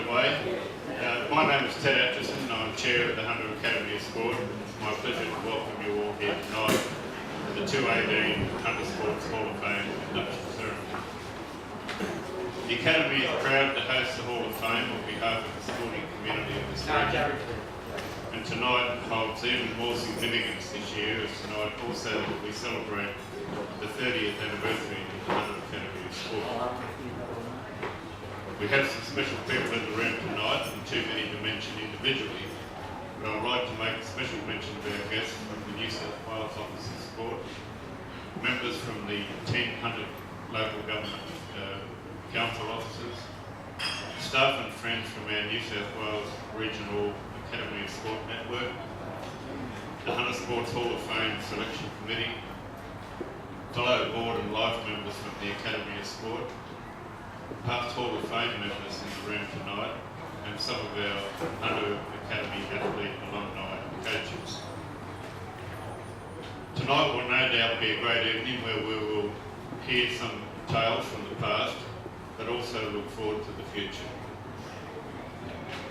underway. My name is Ted Atchison and I'm Chair of the Hunter Academy of Sport. It's my pleasure to welcome you all here tonight to the 2018 Hunter Sports Hall of Fame induction ceremony. The Academy is proud to host the Hall of Fame on behalf of the sporting community of this region. And tonight holds even more significance this year, as tonight also we celebrate the 30th anniversary of the Hunter Academy of Sport. We have some special people in the room tonight, and too many to mention individually, but I'd like to make a special mention of our guests from the New South Wales Office of Sport, members from the 10 Hunter local government council officers, staff and friends from our New South Wales Regional Academy of Sport Network, the Hunter Sports Hall of Fame Selection Committee, fellow board and life members from the Academy of Sport, past Hall of Fame members in the room tonight, and some of our Hunter Academy athlete alumni and coaches. Tonight will no doubt be a great evening where we will hear some tales from the past, but also look forward to the future.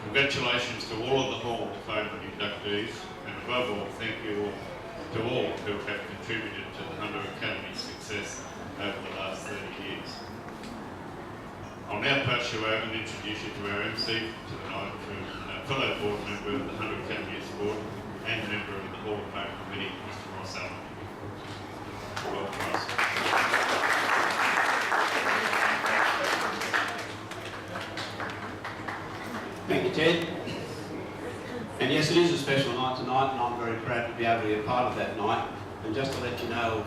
Congratulations to all of the Hall of Fame inductees, and above all, thank you all to all who have contributed to the Hunter Academy's success over the last 30 years. I'll now pass you over and introduce you to our MC for tonight, fellow board member of the Hunter Academy of Sport and member of the Hall of Fame Committee, Mr. Ross Allen. Welcome, Ross. Thank you, Ted. And yes, it is a special night tonight, and I'm very proud to be able to be a part of that night. And just to let you know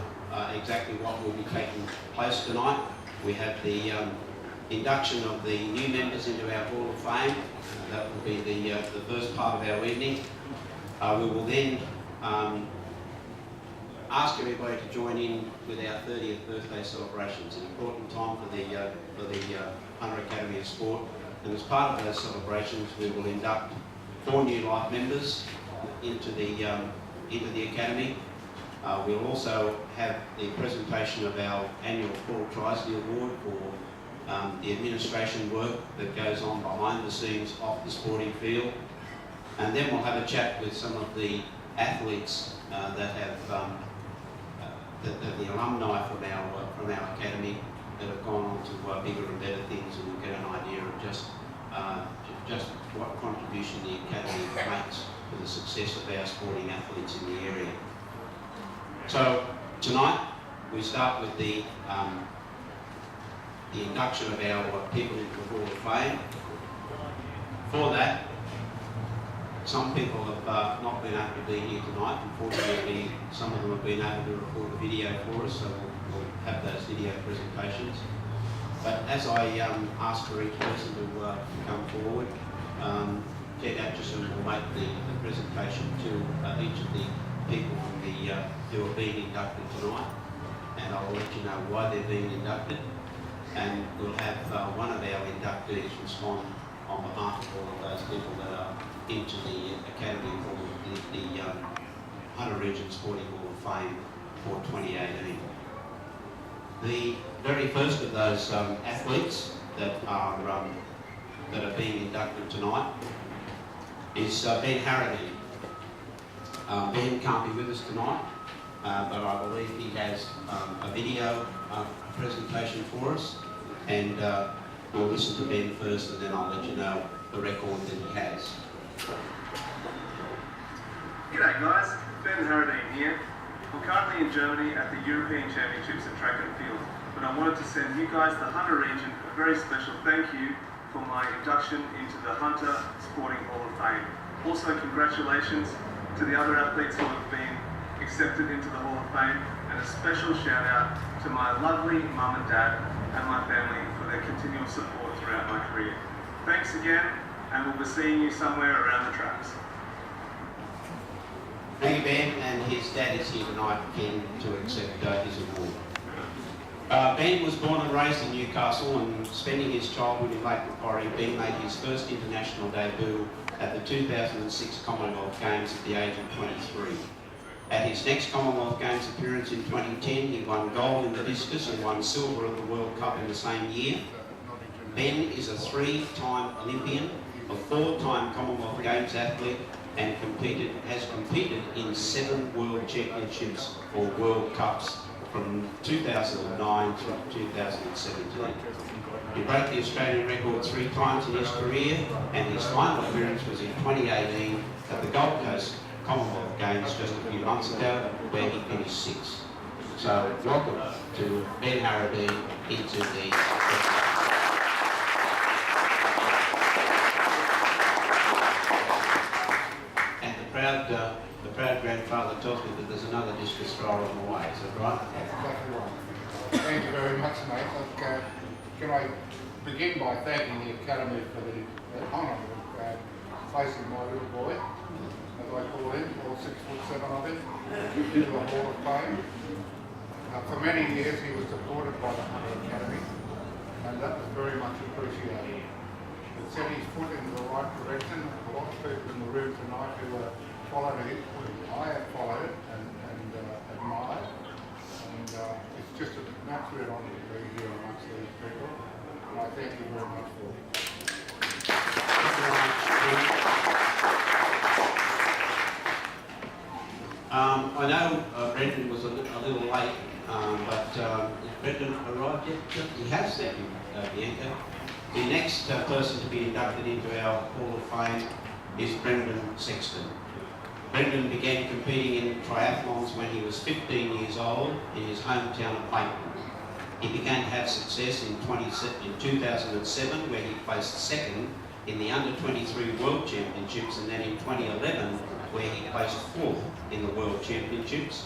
exactly what will be taking place tonight, we have the induction of the new members into our Hall of Fame. That will be the first part of our evening. We will then ask everybody to join in with our 30th birthday celebration. It's an important time for the Hunter Academy of Sport. And as part of those celebrations, we will induct 4 new life members into the Academy. We'll also have the presentation of our annual Paul Trisley Award for the administration work that goes on behind the scenes off the sporting field. And then we'll have a chat with some of the athletes that have the alumni from our academy that have gone on to bigger and better things, and we'll get an idea of just what contribution the academy makes to the success of our sporting athletes in the area. So tonight we start with the induction of our people into the Hall of Fame. For that, some people have not been able to be here tonight. Unfortunately, some of them have been able to record a video for us, so we'll have those video presentations. But as I ask for each person to come forward, Ted Atchison will make the presentation to each of the people from who are being inducted tonight, and I'll let you know why they're being inducted. And we'll have one of our inductees respond on behalf of all of those people that are into the Academy Hall, the Hunter Region Sporting Hall of Fame for 2018. The very first of those athletes that are being inducted tonight is Ben Harrigan. Ben can't be with us tonight, but I believe he has a video presentation for us, and we'll listen to Ben first, and then I'll let you know the record that he has. G'day guys, Ben Harrigan here. I'm currently in Germany at the European Championships in track and field, but I wanted to send you guys, the Hunter region, a very special thank you for my induction into the Hunter Sporting Hall of Fame. Also, congratulations to the other athletes who have been accepted into the Hall of Fame, and a special shout out to my lovely mum and dad and my family for their continual support throughout my career. Thanks again, and we'll be seeing you somewhere around the tracks. Thank you, Ben, and his dad is here tonight, Ken, to accept his award. Ben was born and raised in Newcastle, and spending his childhood in Lake Macquarie, Ben made his first international debut at the 2006 Commonwealth Games at the age of 23. At his next Commonwealth Games appearance in 2010, he won gold in the discus and won silver at the World Cup in the same year. Ben is a 3-time Olympian, a 4-time Commonwealth Games athlete, and has competed in 7 World Championships or World Cups from 2009 to 2017. He broke the Australian record 3 times in his career, and his final appearance was in 2018 at the Gold Coast Commonwealth Games just a few months ago, where he finished 6th. So welcome to Ben Harradine into the... And the proud grandfather tells me that there's another discus thrower on the way, is that right? That's exactly right. Thank you very much, mate. Can I begin by thanking the Academy for the honour of placing my little boy, as I call him, all 6'7" of him, into the Hall of Fame. For many years he was supported by the Hunter Academy, and that was very much appreciated. It set his foot in the right direction. A lot of people in the room tonight who followed it, I have followed it and admired. And it's just an absolute honour to be here amongst these people. And I thank you very much for it. I know Brendan was a little late, but Brendan arrived yet? He has, thank you, Bianca. The next person to be inducted into our Hall of Fame is Brendan Sexton. Brendan began competing in triathlons when he was 15 years old in his hometown of Clayton. He began to have success in 2007, where he placed 2nd in the Under-23 World Championships, and then in 2011, where he placed 4th in the World Championships.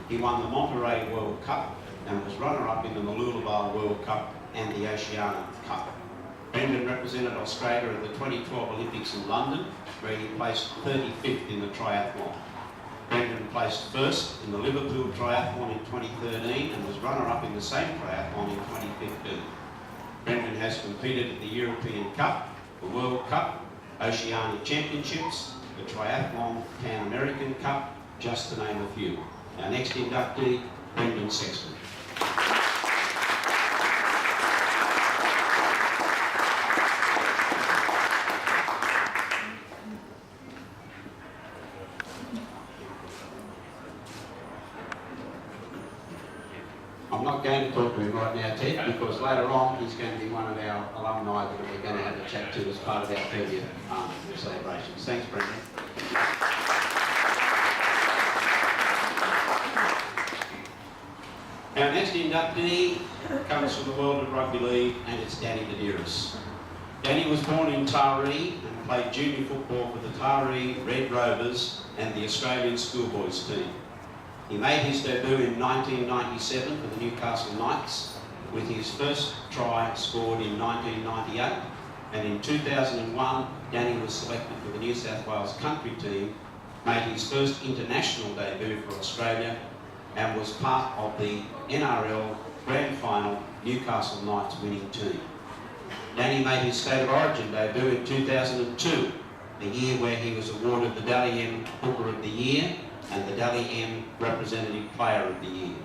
He won the Monterey World Cup and was runner-up in the Mooloolaba World Cup and the Oceania Cup. Brendan represented Australia at the 2012 Olympics in London, where he placed 35th in the triathlon. Brendan placed 1st in the Liverpool Triathlon in 2013 and was runner-up in the same triathlon in 2015. Brendan has competed at the European Cup, the World Cup, Oceania Championships, the Triathlon Pan American Cup, just to name a few. Our next inductee, Brendan Sexton. I'm not going to talk to him right now, Ted, because later on he's going to be one of our alumni that we're going to have a chat to as part of our 30th celebrations. Thanks, Brendan. Our next inductee comes from the world of rugby league, and it's Danny Medeiros. Danny was born in Taree and played junior football for the Taree Red Rovers and the Australian schoolboys team. He made his debut in 1997 for the Newcastle Knights, with his first try scored in 1998, and in 2001 Danny was selected for the New South Wales country team, made his first international debut for Australia, and was part of the NRL Grand Final Newcastle Knights winning team. Danny made his State of Origin debut in 2002, the year where he was awarded the Dally M Hooker of the Year and the Dally M Representative Player of the Year.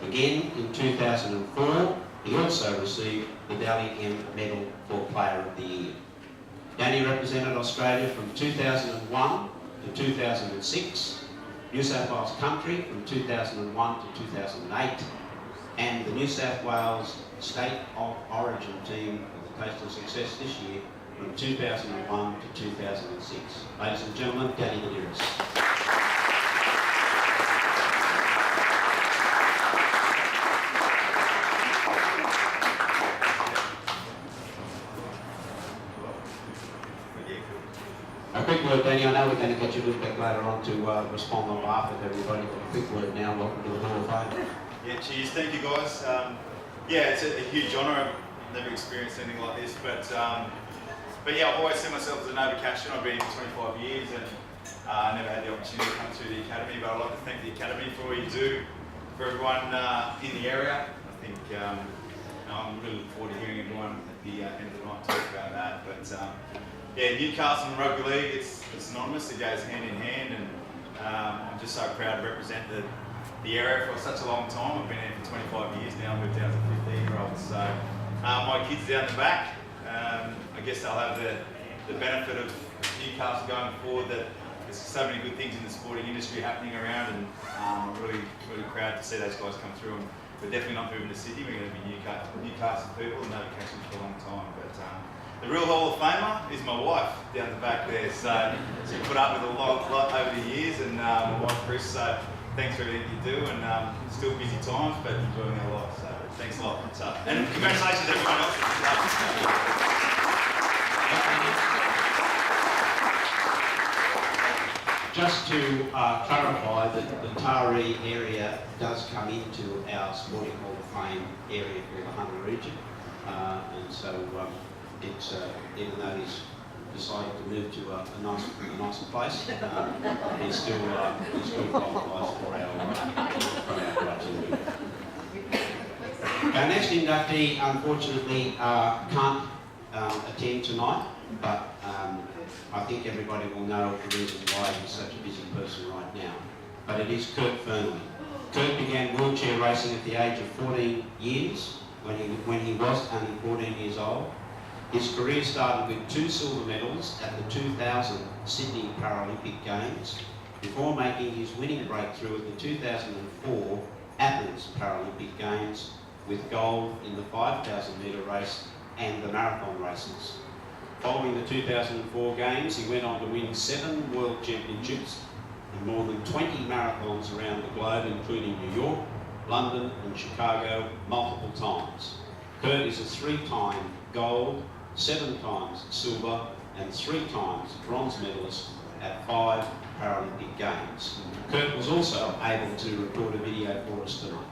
Again, in 2004, he also received the Dally M Medal for Player of the Year. Danny represented Australia from 2001 to 2006, New South Wales Country from 2001 to 2008, and the New South Wales State of Origin team of the Coastal Success this year from 2001 to 2006. Ladies and gentlemen, Danny Medeiros. A quick word, Danny. I know we're going to get you a little bit later on to respond on behalf of everybody, but a quick word now. Welcome to the Hall of Fame. Yeah, cheers. Thank you, guys. Yeah, it's a huge honour. I've never experienced anything like this, but yeah, I've always seen myself as a Nova Cashian. I've been here for 25 years and I never had the opportunity to come through the Academy, but I'd like to thank the Academy for all you do for everyone in the area. I think I'm really looking forward to hearing everyone at the end of the night talk about that. But yeah, Newcastle and rugby league, it's synonymous. It goes hand in hand, and I'm just so proud to represent the area for such a long time. I've been here for 25 years now. I've moved down to 15-year-olds. So my kids down the back, guess they'll have the benefit of Newcastle going forward, that there's so many good things in the sporting industry happening around, and I'm really proud to see those guys come through. And we're definitely not moving to Sydney. We're going to be Newcastle people, and they've catching for a long time. But the real Hall of Famer is my wife down the back there. So she put up with a lot over the years, and my wife Chris. So thanks for everything you do, and still busy times, but enjoying our life. So thanks a lot. So, and congratulations everyone else. Just to clarify that the Taree area does come into our Sporting Hall of Fame area for the Hunter region, and so it's even though he's decided to move to a nicer place, he still qualifies for our criteria. Our next inductee, unfortunately, can't attend tonight, but I think everybody will know the reason why he's such a busy person right now. But it is Kurt Fernley. Kurt began wheelchair racing at the age of 14 years, when he was only 14 years old. His career started with 2 silver medals at the 2000 Sydney Paralympic Games, before making his winning breakthrough at the 2004 Athens Paralympic Games, with gold in the 5,000 metre race and the marathon races. Following the 2004 Games, he went on to win 7 World Championships and more than 20 marathons around the globe, including New York, London and Chicago multiple times. Kurt is a 3-time gold, 7 times silver and 3 times bronze medalist at 5 Paralympic Games. Kurt was also able to record a video for us tonight.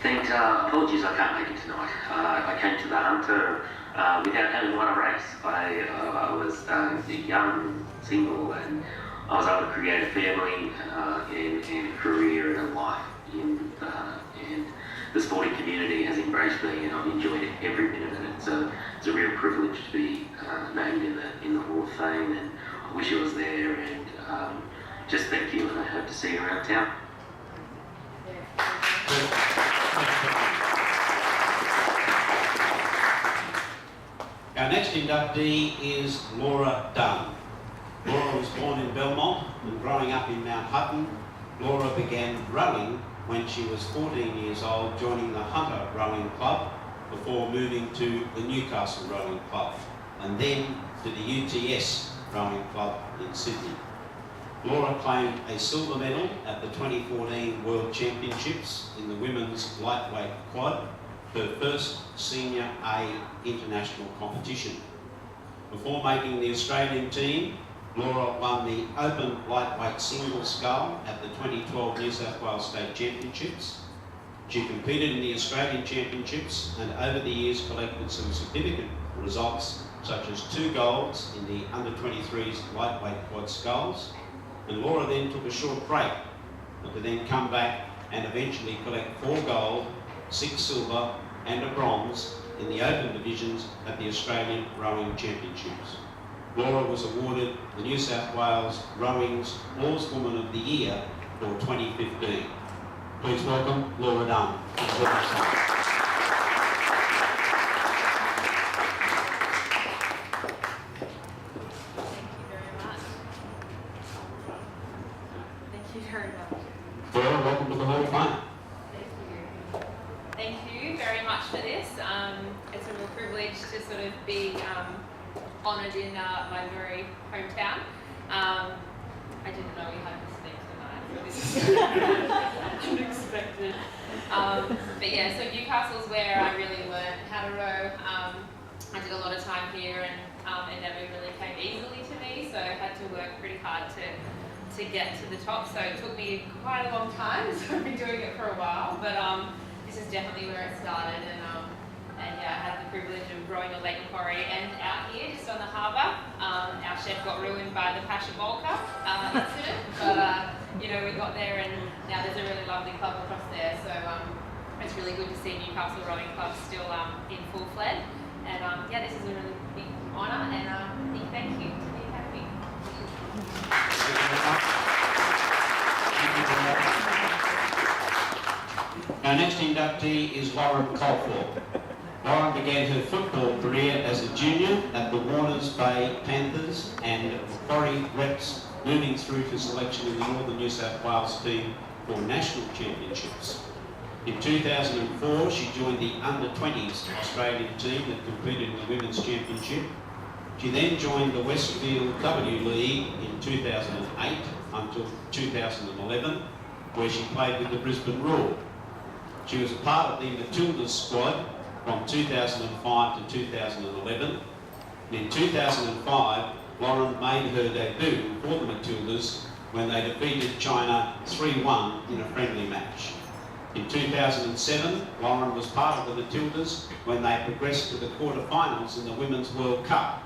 Thanks, apologies I can't make it tonight. I came to the Hunter without having won a race. I was a young single, and I was able to create a family and a career and a life and the sporting community has embraced me, and I've enjoyed every minute of it. So it's a real privilege to be named in the Hall of Fame, and I wish I was there, and just thank you, and I hope to see you around town. Our next inductee is Laura Dunn. Laura was born in Belmont, and growing up in Mount Hutton, Laura began rowing when she was 14 years old, joining the Hunter Rowing Club before moving to the Newcastle Rowing Club, and then to the UTS Rowing Club in Sydney. Laura claimed a silver medal at the 2014 World Championships in the women's lightweight quad, her first Senior A international competition. Before making the Australian team, Laura won the Open Lightweight Single Scull at the 2012 New South Wales State Championships. She competed in the Australian Championships and over the years collected some significant results, such as 2 golds in the under-23s lightweight quad sculls. And Laura then took a short break, but to then come back and eventually collect 4 gold, 6 silver and a bronze in the open divisions at the Australian Rowing Championships. Laura was awarded the New South Wales Rowing's Oarswoman of the Year for 2015. Please welcome Laura Dunn. Laura, welcome to the Hall of Fame. Thank you very much for this. It's a real privilege to sort of be honoured in my very hometown. I didn't know we had this thing tonight, so this is unexpected. But yeah, so Newcastle's where I really learned how to row. I did a lot of time here, and it never really came easily to me, so I had to work pretty hard to get to the top. So it took me quite a long time, so I've been doing it for a while, but this is definitely where it started, and yeah, I had the privilege of rowing a lake quarry and out here just on the harbour. Our shed got ruined by the Pasha Bolka incident, but you know, we got there, and now there's a really lovely club across there, so it's really good to see Newcastle Rowing Club still in full fled, and yeah, this is a really big honour, and big thank you to the Academy. Our next inductee is Lauren Colford. Lauren began her football career as a junior at the Warners Bay Panthers and Macquarie Reps, moving through to selection in the Northern New South Wales team for national championships. In 2004, she joined the under-20s Australian team that competed in the Women's Championship. She then joined the Westfield W League in 2008 until 2011, where she played with the Brisbane Roar. She was a part of the Matildas squad from 2005 to 2011. And in 2005, Lauren made her debut for the Matildas when they defeated China 3-1 in a friendly match. In 2007, Lauren was part of the Matildas when they progressed to the quarterfinals in the Women's World Cup.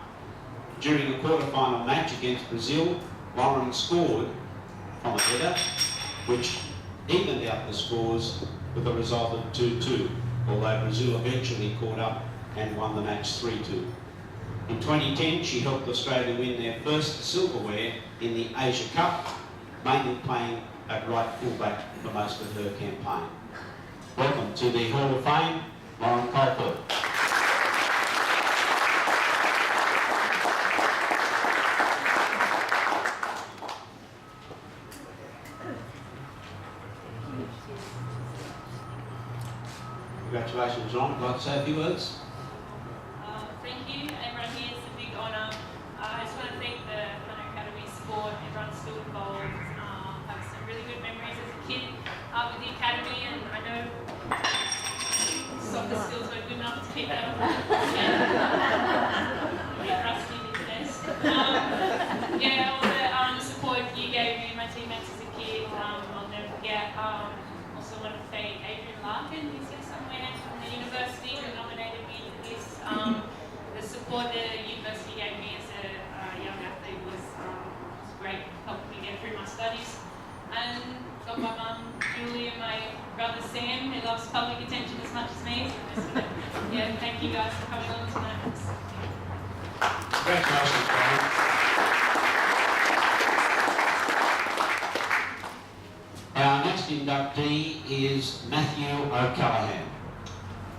During a quarterfinal match against Brazil, Lauren scored from a header, which evened out the scores with a result of 2-2, although Brazil eventually caught up and won the match 3-2. In 2010, she helped Australia win their first silverware in the Asia Cup, mainly playing at right fullback for most of her campaign. Welcome to the Hall of Fame, Lauren Colford. Congratulations, Ron. Would you like to say a few words? Thank you, everyone here. It's a big honour. I just want to thank the Hunter Academy Sport, everyone still involved. I have some really good memories as a kid with the academy, and I know soccer skills weren't good enough to keep that up. A bit rusty these days. Yeah, all the support you gave me and my teammates as a kid, I'll never forget. Also want to thank Adrian Larkin, who's here somewhere from the university, who nominated me for this. The support the university gave me as a young athlete was great, helped me get through my studies. And got my mum, Julie, and my brother Sam, who loves public attention as much as me. So yeah, thank you guys for coming along tonight. Congratulations, Brian. Our next inductee is Matthew O'Callaghan.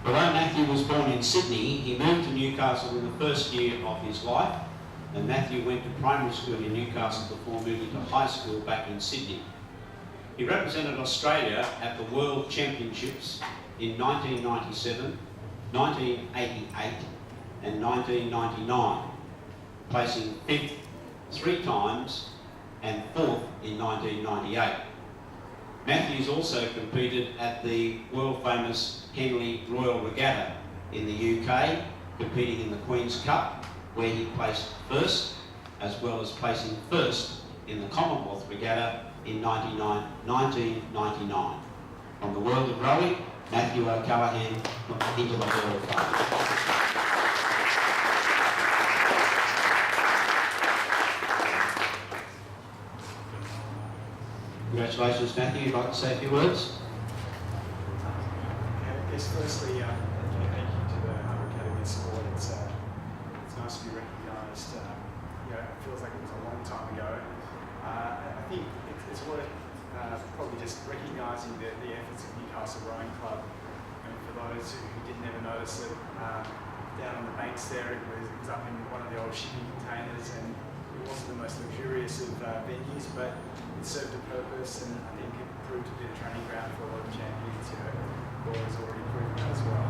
Although Matthew was born in Sydney, he moved to Newcastle in the first year of his life, and Matthew went to primary school in Newcastle before moving to high school back in Sydney. He represented Australia at the World Championships in 1997, 1988 and 1999, placing 5th 3 times and 4th in 1998. Matthews also competed at the world-famous Henley Royal Regatta in the UK, competing in the Queen's Cup, where he placed first, as well as placing first in the Commonwealth Regatta in 1999. From the world of rowing, Matthew O'Callaghan into the Hall of Fame. Congratulations, Matthew. You'd like to say a few words? I guess firstly, thank you to the Hunter Academy Sport. It's nice to be recognised. It feels like it was a long time ago. I think it's worth probably just recognising the efforts of Newcastle Rowing Club. And for those who didn't ever notice it, down on the banks there, it was up in one of the old shipping containers, and it wasn't the most luxurious of venues, but it served a purpose, and I think it proved to be a training ground for a lot of champions. Laura's already proven that as well.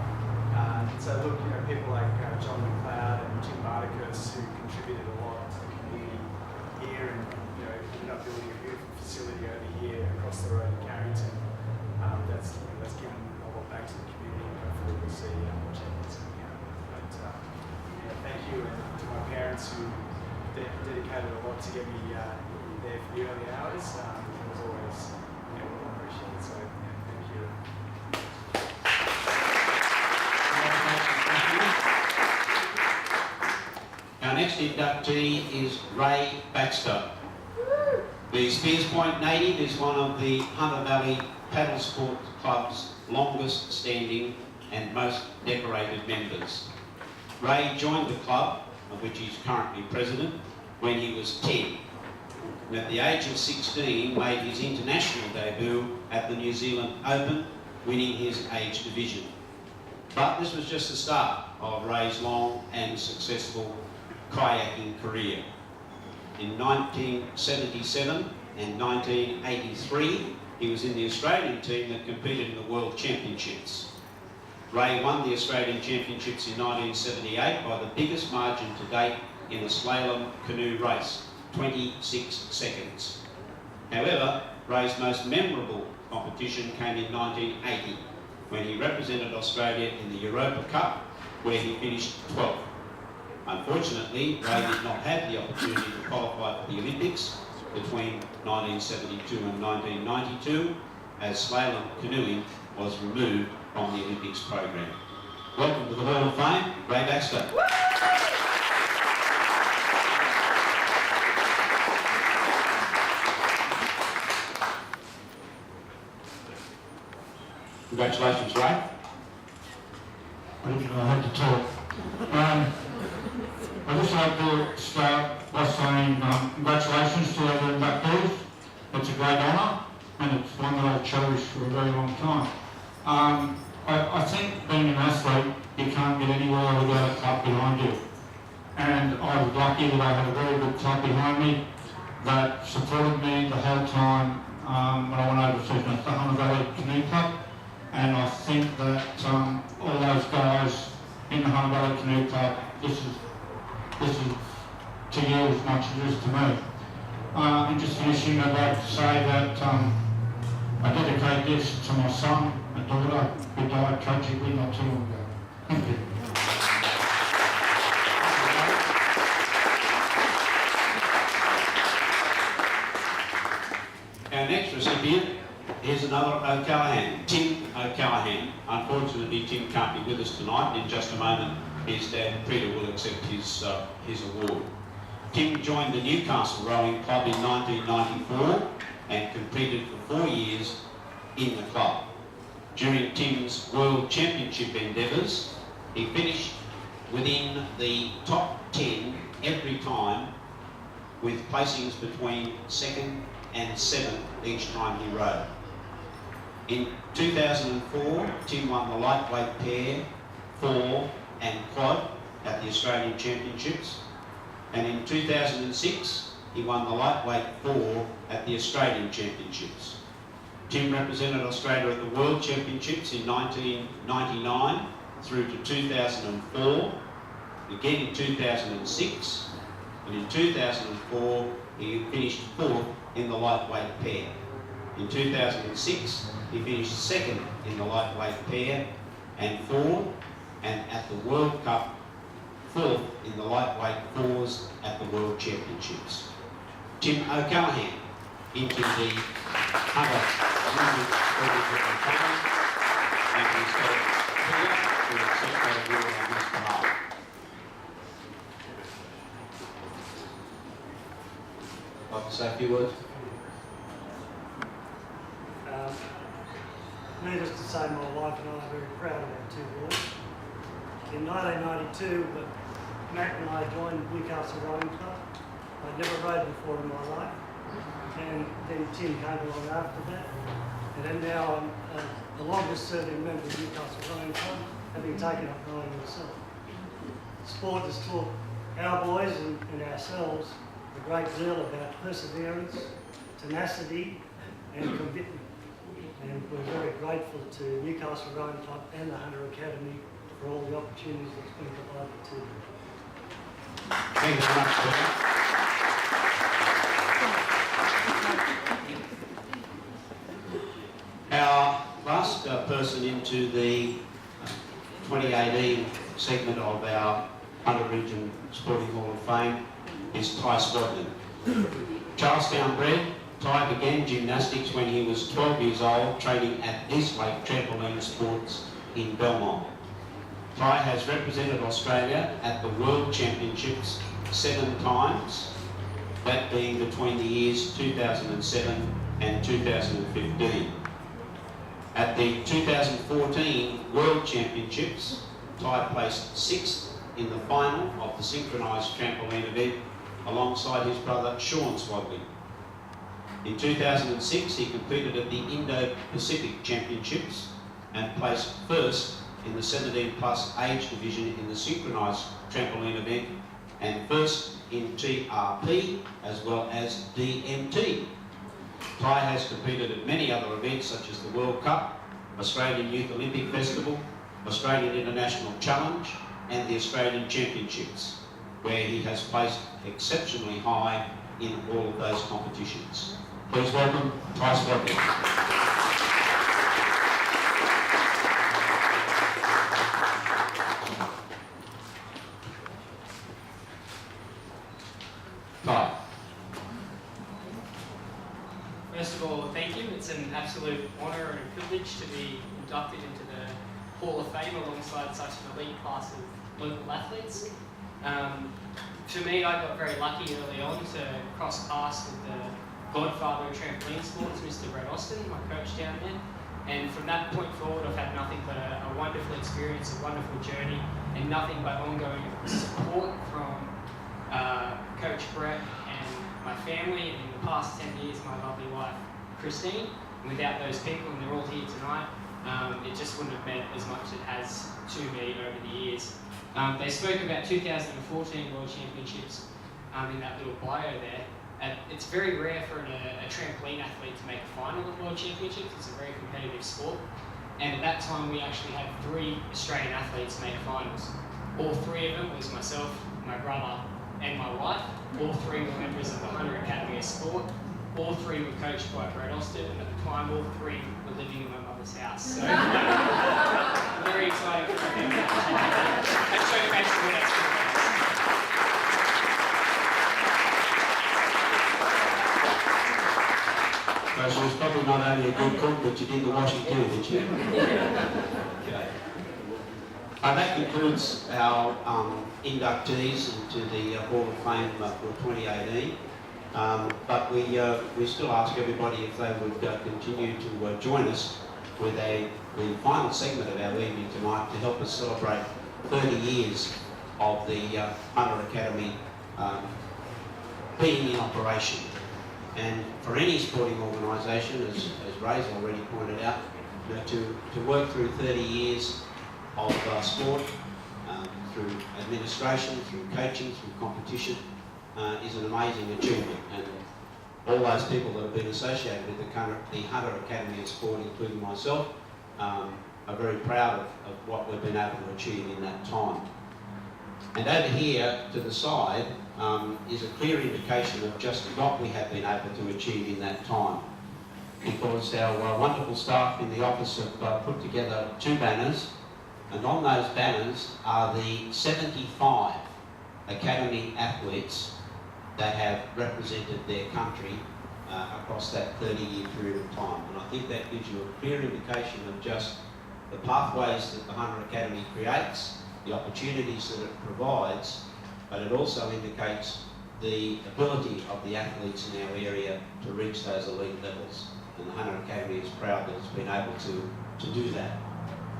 So look, people like John McLeod and Jim Barticus, who contributed a lot to the community here, and ended up building a beautiful facility over here across the road in Carrington. That's given a lot back to the community, and hopefully we'll see more champions coming out. But thank you, and to my parents who dedicated a lot to get me there for the early hours. It was always well appreciated. So thank you. Our next inductee is Ray Baxter. The Spears Point native is one of the Hunter Valley Paddle Sport Club's longest standing and most decorated members. Ray joined the club, of which he's currently president, when he was 10. And at the age of 16 made his international debut at the New Zealand Open, winning his age division. But this was just the start of Ray's long and successful kayaking career. In 1977 and 1983, he was in the Australian team that competed in the World Championships. Ray won the Australian Championships in 1978 by the biggest margin to date in a slalom canoe race, 26 seconds. However, Ray's most memorable competition came in 1980, when he represented Australia in the Europa Cup, where he finished 12th. Unfortunately, Ray did not have the opportunity to qualify for the Olympics between 1972 and 1992, as slalom canoeing was removed from the Olympics program. Welcome to the Hall of Fame, Ray Baxter. Congratulations, Ray. I had to talk. I'd just like to start by saying congratulations to other inductees. It's a great honour, and it's one that I've cherished for a very long time. I think being an athlete, you can't get anywhere without a club behind you. And I was lucky that I had a very good club behind me that supported me the whole time when I went overseas. That's the Hunter Valley Canoe Club. And I think that all those guys in the Hunter Valley Canoe Club, this is to you as much as it is to me. And just finishing, I'd like to say that I dedicate this to my son and daughter who died tragically not too long ago. Thank you. Our next recipient is another O'Callaghan, Tim O'Callaghan. Unfortunately, Tim can't be with us tonight, and in just a moment his dad Peter will accept his award. Tim joined the Newcastle Rowing Club in 1994 and competed for 4 years in the club. During Tim's World Championship endeavours, he finished within the top 10 every time, with placings between 2nd and 7th each time he rowed. In 2004, Tim won the lightweight pair, 4 and quad at the Australian Championships, and in 2006 he won the lightweight 4 at the Australian Championships. Tim represented Australia at the World Championships in 1999 through to 2004, again in 2006, and in 2004 he finished 4th in the lightweight pair. In 2006 he finished 2nd in the lightweight pair and 4th, and at the World Cup 4th in the lightweight 4s at the World Championships. Tim O'Callaghan into the Hunter Valley and he's got Peter to accept that award on his behalf. Like to say a few words? Needless to say, my wife and I are very proud of our 2 boys. In 1992, Matt and I joined Newcastle Rowing Club. I'd never rowed before in my life, and then Tim came along after that. And then now I'm the longest serving member of Newcastle Rowing Club, having taken up rowing myself. Sport has taught our boys and ourselves a great deal about perseverance, tenacity and commitment. And we're very grateful to Newcastle Rowing Club and the Hunter Academy for all the opportunities that's been provided to them. Thank you very much, Peter. Our last person into the 2018 segment of our Hunter Region Sporting Hall of Fame is Ty Swadman. Charlestown bred, Ty began gymnastics when he was 12 years old, training at Eastlake Trampoline Sports in Belmont. Ty has represented Australia at the World Championships 7 times, that being between the years 2007 and 2015. At the 2014 World Championships, Ty placed 6th in the final of the synchronised trampoline event alongside his brother Sean Swadley. In 2006 he competed at the Indo-Pacific Championships and placed 1st in the 17 plus age division in the synchronised trampoline event, and first in TRP as well as DMT. Ty has competed at many other events such as the World Cup, Australian Youth Olympic Festival, Australian International Challenge and the Australian Championships, where he has placed exceptionally high in all of those competitions. Please welcome Ty Spockett. Ty. First of all, thank you. It's an absolute honour and a privilege to be inducted into the Hall of Fame alongside such an elite class of local athletes. For me, I got very lucky early on to cross paths with the godfather of trampoline sports, Mr. Brett Austin, my coach down there. And from that point forward, I've had nothing but a wonderful experience, a wonderful journey, and nothing but ongoing support from Coach Brett and my family, and in the past 10 years, my lovely wife, Christine. And without those people, and they're all here tonight, it just wouldn't have meant as much as it has to me over the years. They spoke about 2014 World Championships in that little bio there. It's very rare for a trampoline athlete to make a final at World Championships. It's a very competitive sport. And at that time, we actually had 3 Australian athletes make finals. All 3 of them was myself, my brother, and my wife. All 3 were members of the Hunter Academy of Sport. All 3 were coached by Brett Austin, and at the time, all 3 were living in my mother's house. So, very exciting for them. And so it makes the next So she was probably not only a good cook, but you did the washing too, did you? Okay. That concludes our inductees into the Hall of Fame for 2018. But we still ask everybody if they would continue to join us with the final segment of our evening tonight to help us celebrate 30 years of the Hunter Academy being in operation. And for any sporting organisation, as Ray's already pointed out, to work through 30 years of sport, through administration, through coaching, through competition, is an amazing achievement. And all those people that have been associated with the Hunter Academy of Sport, including myself, are very proud of what we've been able to achieve in that time. And over here to the side is a clear indication of just what we have been able to achieve in that time. Because our wonderful staff in the office have put together 2 banners, and on those banners are the 75 Academy athletes that have represented their country across that 30-year period of time. And I think that gives you a clear indication of just the pathways that the Hunter Academy creates, the opportunities that it provides, but it also indicates the ability of the athletes in our area to reach those elite levels. And the Hunter Academy is proud that it's been able to do that.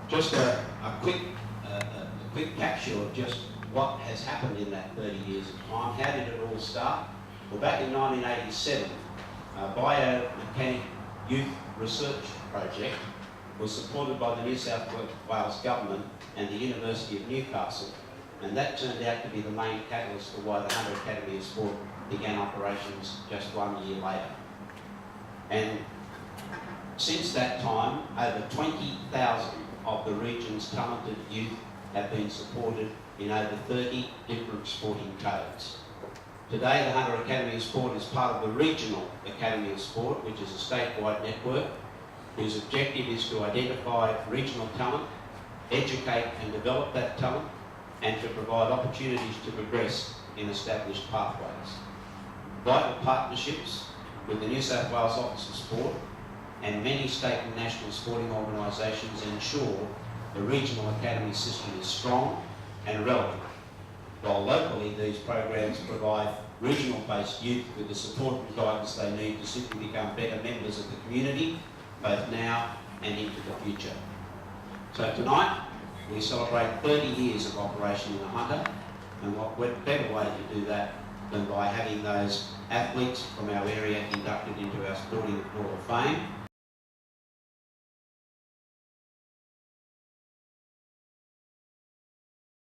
Just a quick capsule of just what has happened in that 30 years of time. How did it all start? Well, back in 1987, a biomechanic youth research project was supported by the New South Wales Government and the University of Newcastle, and that turned out to be the main catalyst for why the Hunter Academy of Sport began operations just 1 year later. And since that time, over 20,000 of the region's talented youth have been supported in over 30 different sporting codes. Today, the Hunter Academy of Sport is part of the Regional Academy of Sport, which is a statewide network whose objective is to identify regional talent, educate and develop that talent, and to provide opportunities to progress in established pathways. Vital partnerships with the New South Wales Office of Sport and many state and national sporting organisations ensure the regional academy system is strong and relevant, while locally these programs provide regional-based youth with the support and guidance they need to simply become better members of the community, both now and into the future. So tonight, we celebrate 30 years of operation in the Hunter, and what better way to do that than by having those athletes from our area inducted into our Sporting Hall of Fame,